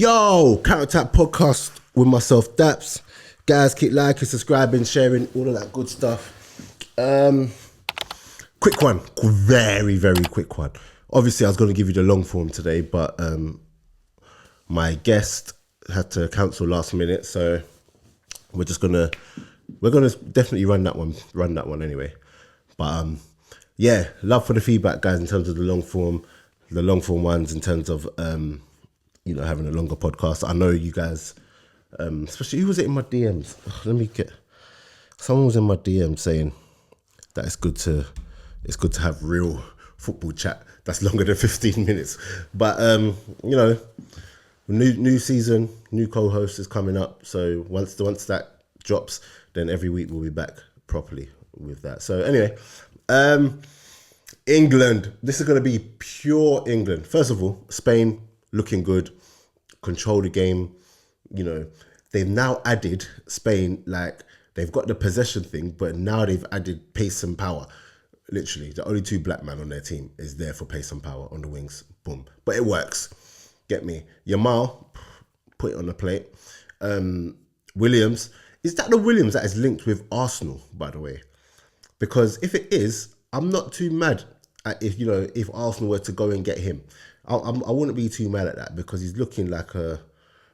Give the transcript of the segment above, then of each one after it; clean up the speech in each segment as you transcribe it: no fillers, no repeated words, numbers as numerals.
Yo, Counter Attack podcast with myself, Daps. Guys, keep liking, subscribing, sharing, all of that good stuff. Quick one, very, very quick one. Obviously, I was going to give you the long form today, but my guest had to cancel last minute, so we're gonna definitely run that one anyway. But yeah, love for the feedback, guys, in terms of the long form ones, in terms of having a longer podcast. I know you guys, especially who was it in my DMs? Someone was in my DM saying that it's good to have real football chat that's longer than 15 minutes. But new season, new co-host is coming up. So once that drops, then every week we'll be back properly with that. So anyway, England. This is going to be pure England. First of all, Spain looking good, control the game. They've now added Spain, like they've got the possession thing, but now they've added pace and power. Literally, the only two black men on their team is there for pace and power on the wings. Boom. But it works. Get me? Yamal, put it on the plate. Williams. Is that the Williams that is linked with Arsenal, by the way? Because if it is, I'm not too mad at if Arsenal were to go and get him. I wouldn't be too mad at that because he's looking like a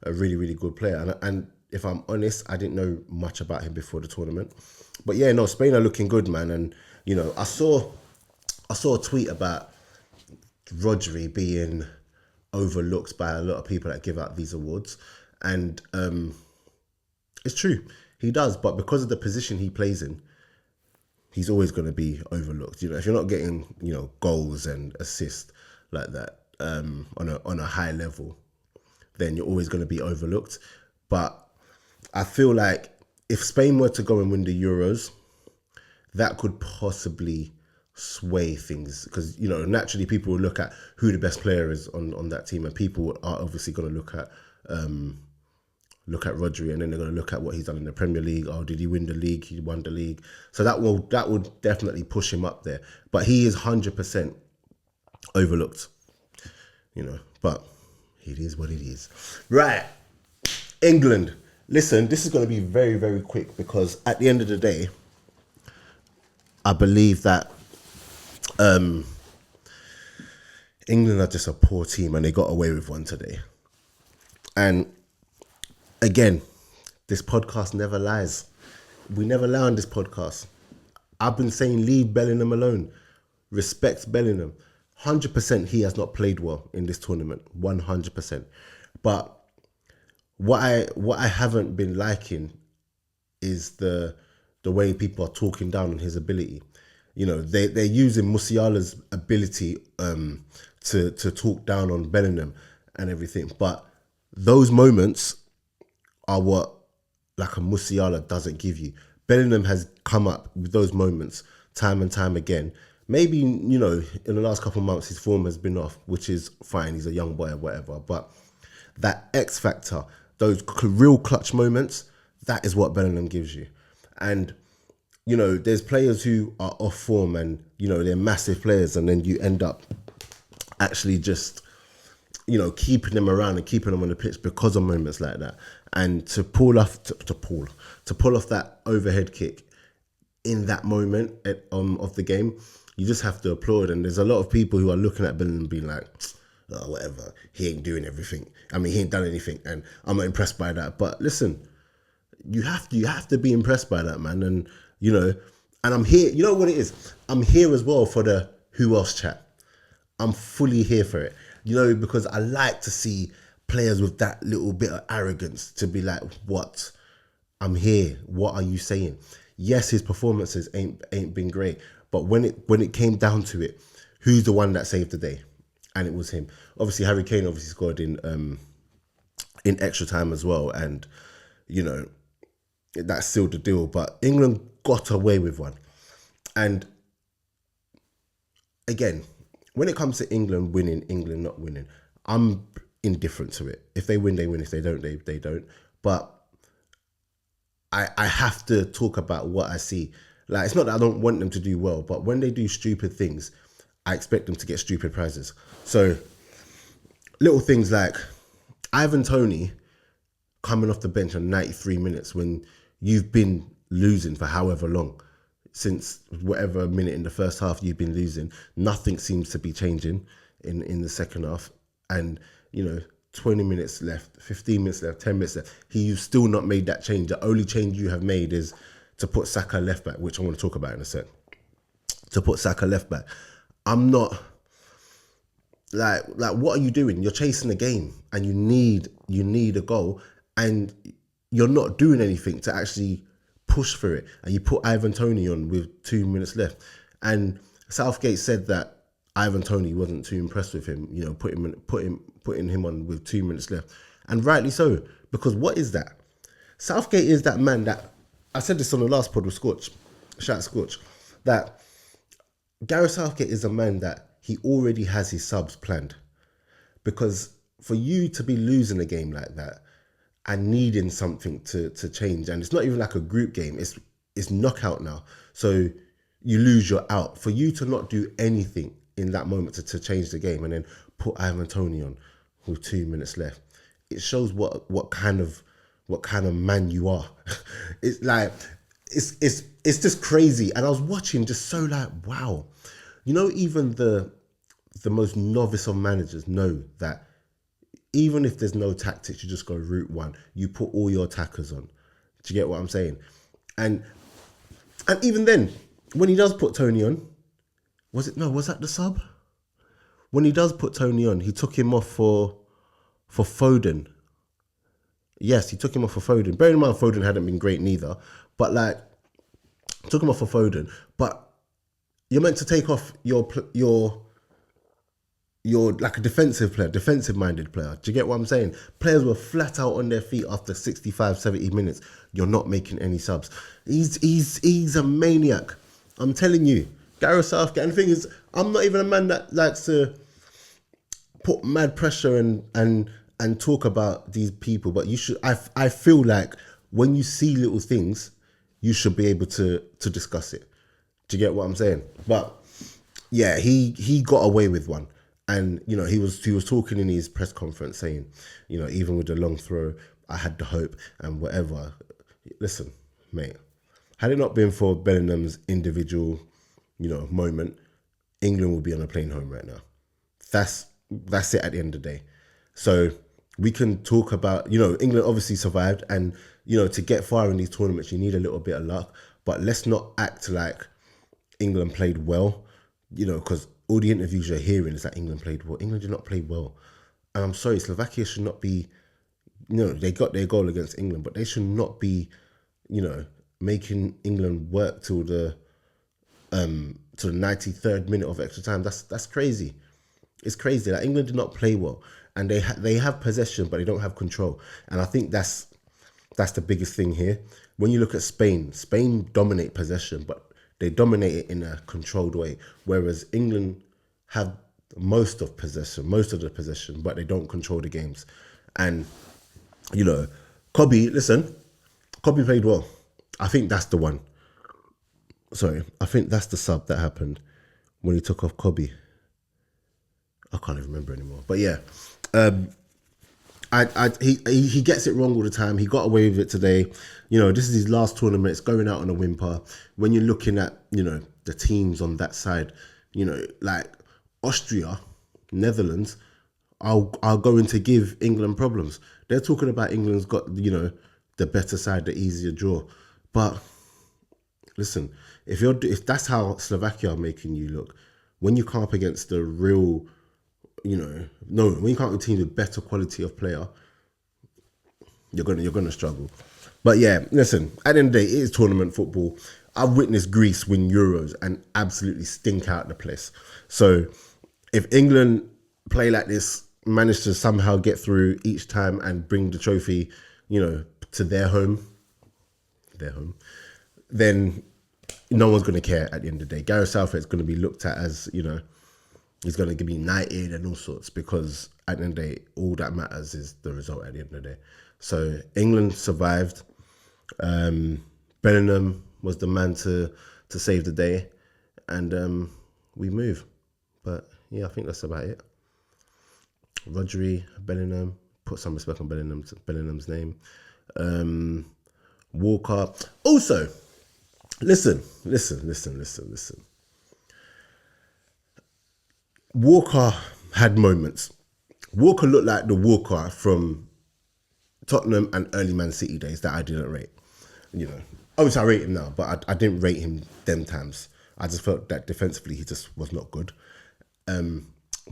really, really good player. And if I'm honest, I didn't know much about him before the tournament. But yeah, no, Spain are looking good, man. And, I saw a tweet about Rodri being overlooked by a lot of people that give out these awards. And it's true, he does. But because of the position he plays in, he's always going to be overlooked. If you're not getting, goals and assists like that on a high level, then you're always going to be overlooked. But I feel like if Spain were to go and win the Euros, that could possibly sway things because, naturally people will look at who the best player is on that team, and people are obviously going to look at Rodri, and then they're going to look at what he's done in the Premier League. Oh, did he win the league? He won the league. So that will definitely push him up there. But he is 100% overlooked, but it is what it is. Right. England. Listen, this is going to be very, very quick because at the end of the day, I believe that England are just a poor team and they got away with one today. And again, this podcast never lies. We never lie on this podcast. I've been saying leave Bellingham alone. Respect Bellingham. 100% he has not played well in this tournament. 100%. But what I haven't been liking is the way people are talking down on his ability. They're using Musiala's ability to talk down on Bellingham and everything. But those moments are what like a Musiala doesn't give you. Bellingham has come up with those moments time and time again. Maybe, in the last couple of months, his form has been off, which is fine. He's a young boy or whatever. But that X factor, those real clutch moments, that is what Bellingham gives you. And, there's players who are off form and, they're massive players, and then you end up actually just, keeping them around and keeping them on the pitch because of moments like that. And to pull off that overhead kick in that moment of the game, you just have to applaud. And there's a lot of people who are looking at Bellingham being like, oh, whatever, he ain't doing everything. I mean, he ain't done anything, and I'm not impressed by that. But listen, you have to be impressed by that, man. And and I'm here. You know what it is? I'm here as well for the who else chat. I'm fully here for it. Because I like to see players with that little bit of arrogance to be like, what? I'm here. What are you saying? Yes, his performances ain't been great, but when it came down to it, who's the one that saved the day? And it was him. Obviously, Harry Kane scored in extra time as well, and that sealed the deal. But England got away with one. And again, when it comes to England winning, England not winning, I'm indifferent to it. If they win, they win. If they don't, they don't. But I have to talk about what I see. Like, it's not that I don't want them to do well, but when they do stupid things, I expect them to get stupid prizes. So little things like, Ivan Toney coming off the bench on 93 minutes when you've been losing for however long, since whatever minute in the first half you've been losing, nothing seems to be changing in the second half. And, 20 minutes left, 15 minutes left, 10 minutes left. You've still not made that change. The only change you have made is to put Saka left back, which I want to talk about in a sec. To put Saka left back. I'm not like what are you doing? You're chasing a game and you need a goal, and you're not doing anything to actually push for it. And you put Ivan Toney on with 2 minutes left. And Southgate said that Ivan Toney wasn't too impressed with him, putting him on with 2 minutes left. And rightly so, because what is that? Southgate is that man that, I said this on the last pod with Scorch, shout out Scorch, that Gareth Southgate is a man that he already has his subs planned. Because for you to be losing a game like that and needing something to change, and it's not even like a group game, it's knockout now. So you lose, you're out. For you to not do anything in that moment to change the game and then put Ivan Toney on with 2 minutes left, it shows what kind of man you are. It's like it's just crazy. And I was watching just so like, wow. Even the most novice of managers know that even if there's no tactics, you just go route one. You put all your attackers on. Do you get what I'm saying? And even then, when he does put Tony on, was that the sub? When he does put Tony on, he took him off for Foden. Yes, he took him off for Foden. Bearing in mind, Foden hadn't been great neither. But like, took him off for Foden. But you're meant to take off your like a defensive-minded player. Do you get what I'm saying? Players were flat out on their feet after 65, 70 minutes. You're not making any subs. He's a maniac. I'm telling you. Gareth Southgate. And the thing is, I'm not even a man that likes to put mad pressure and talk about these people. But you should. I feel like when you see little things, you should be able to discuss it. Do you get what I'm saying? But yeah, he got away with one. And, he was talking in his press conference saying, even with the long throw, I had the hope and whatever. Listen, mate, had it not been for Bellingham's individual, moment, England would be on a plane home right now. That's it at the end of the day. So we can talk about, England obviously survived, and, to get far in these tournaments, you need a little bit of luck. But let's not act like England played well, because all the interviews you're hearing is that England played well. England did not play well. And I'm sorry, Slovakia should not be, they got their goal against England, but they should not be, making England work till the 93rd minute of extra time. That's crazy. It's crazy. Like, England did not play well, and they have possession, but they don't have control. And I think that's the biggest thing here. When you look at Spain dominate possession, but they dominate it in a controlled way, whereas England have most of the possession, but they don't control the games. And, Kobe played well. I think that's the one. Sorry, I think that's the sub that happened when he took off Kobe. I can't even remember anymore. But yeah, he gets it wrong all the time. He got away with it today. This is his last tournament. It's going out on a whimper. When you're looking at, the teams on that side, like Austria, Netherlands, are going to give England problems. They're talking about England's got, the better side, the easier draw. But listen, if that's how Slovakia are making you look, when you come up against the real, when you come up with teams with better quality of player, you're gonna struggle. But yeah, listen, at the end of the day, it is tournament football. I've witnessed Greece win Euros and absolutely stink out the place. So if England play like this, manage to somehow get through each time and bring the trophy, to their home, then no one's going to care at the end of the day. Gareth Southgate's going to be looked at as, he's going to be knighted and all sorts, because at the end of the day, all that matters is the result at the end of the day. So England survived. Bellingham was the man to save the day, and we move. But yeah, I think that's about it. Rodri, Bellingham, put some respect on Bellingham's name. Walker. Also, listen. Walker had moments. Walker looked like the Walker from Tottenham and early Man City days that I didn't rate. You know, obviously I rate him now, but I didn't rate him them times. I just felt that defensively he just was not good.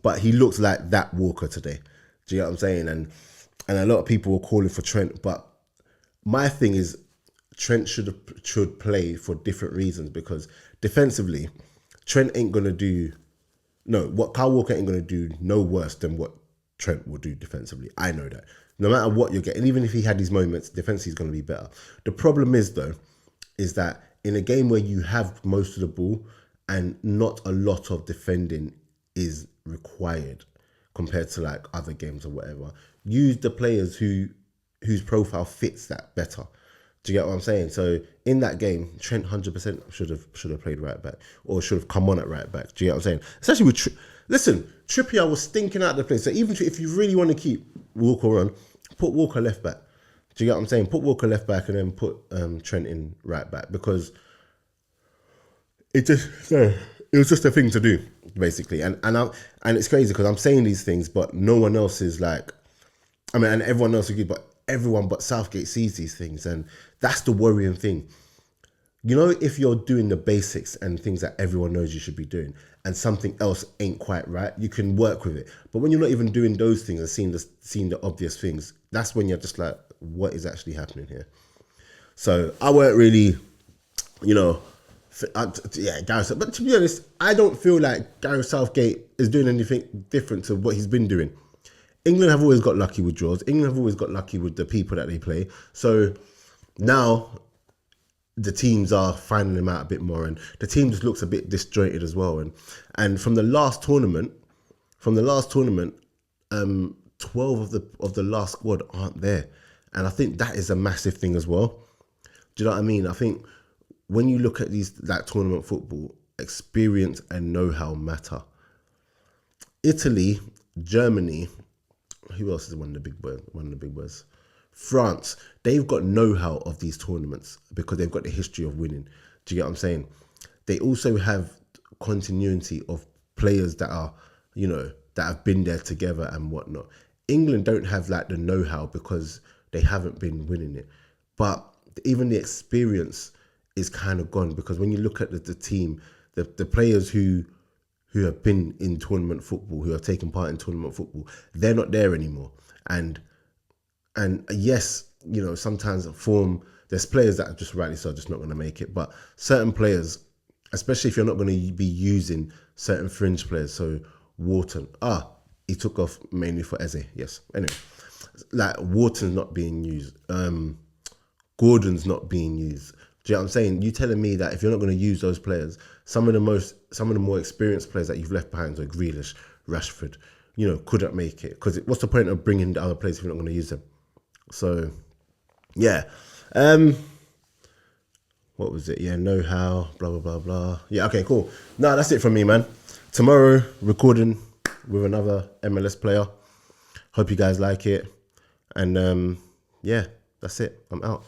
But he looks like that Walker today. Do you get what I'm saying? And a lot of people were calling for Trent, but my thing is Trent should play for different reasons, because defensively, Trent ain't gonna do what Kyle Walker ain't gonna do no worse than what Trent will do defensively. I know that. No matter what you're getting, even if he had these moments, defensively is gonna be better. The problem is though, is that in a game where you have most of the ball and not a lot of defending is required compared to like other games or whatever, use the players whose profile fits that better. Do you get what I'm saying? So in that game, Trent 100% should have played right back, or should have come on at right back. Do you get what I'm saying? Especially with Trippier was stinking out of the place. So even if you really want to keep Walker on, put Walker left back. Do you get what I'm saying? Put Walker left back and then put Trent in right back, because it was just a thing to do basically. And it's crazy because I'm saying these things, but no one else is like, I mean, and everyone else agrees, but everyone but Southgate sees these things, and that's the worrying thing. You know, if you're doing the basics and things that everyone knows you should be doing, and something else ain't quite right, you can work with it. But when you're not even doing those things and seeing the obvious things, that's when you're just like, what is actually happening here? So I weren't really, Gareth. But to be honest, I don't feel like Gareth Southgate is doing anything different to what he's been doing. England have always got lucky with draws. England have always got lucky with the people that they play. So now the teams are finding them out a bit more, and the team just looks a bit disjointed as well. And from the last tournament, 12 of the last squad aren't there, and I think that is a massive thing as well. Do you know what I mean? I think when you look at these like tournament football, experience and know-how matter. Italy, Germany. Who else is one of the big boys? France. They've got know-how of these tournaments because they've got the history of winning. Do you get what I'm saying? They also have continuity of players that are, that have been there together and whatnot. England don't have like the know-how because they haven't been winning it. But even the experience is kind of gone, because when you look at the team, the players who have been in tournament football, who have taken part in tournament football, they're not there anymore. And yes, sometimes form, there's players that are just rightly so just not going to make it. But certain players, especially if you're not going to be using certain fringe players, so Wharton, he took off mainly for Eze, yes. Anyway, like Wharton's not being used. Gordon's not being used. Do you know what I'm saying? You telling me that if you're not going to use those players, some of the more experienced players that you've left behind, like Grealish, Rashford, couldn't make it. Because what's the point of bringing the other players if you're not going to use them? So, yeah. What was it? Yeah, know-how, blah, blah, blah, blah. Yeah, okay, cool. No, that's it from me, man. Tomorrow, recording with another MLS player. Hope you guys like it. And, yeah, that's it. I'm out.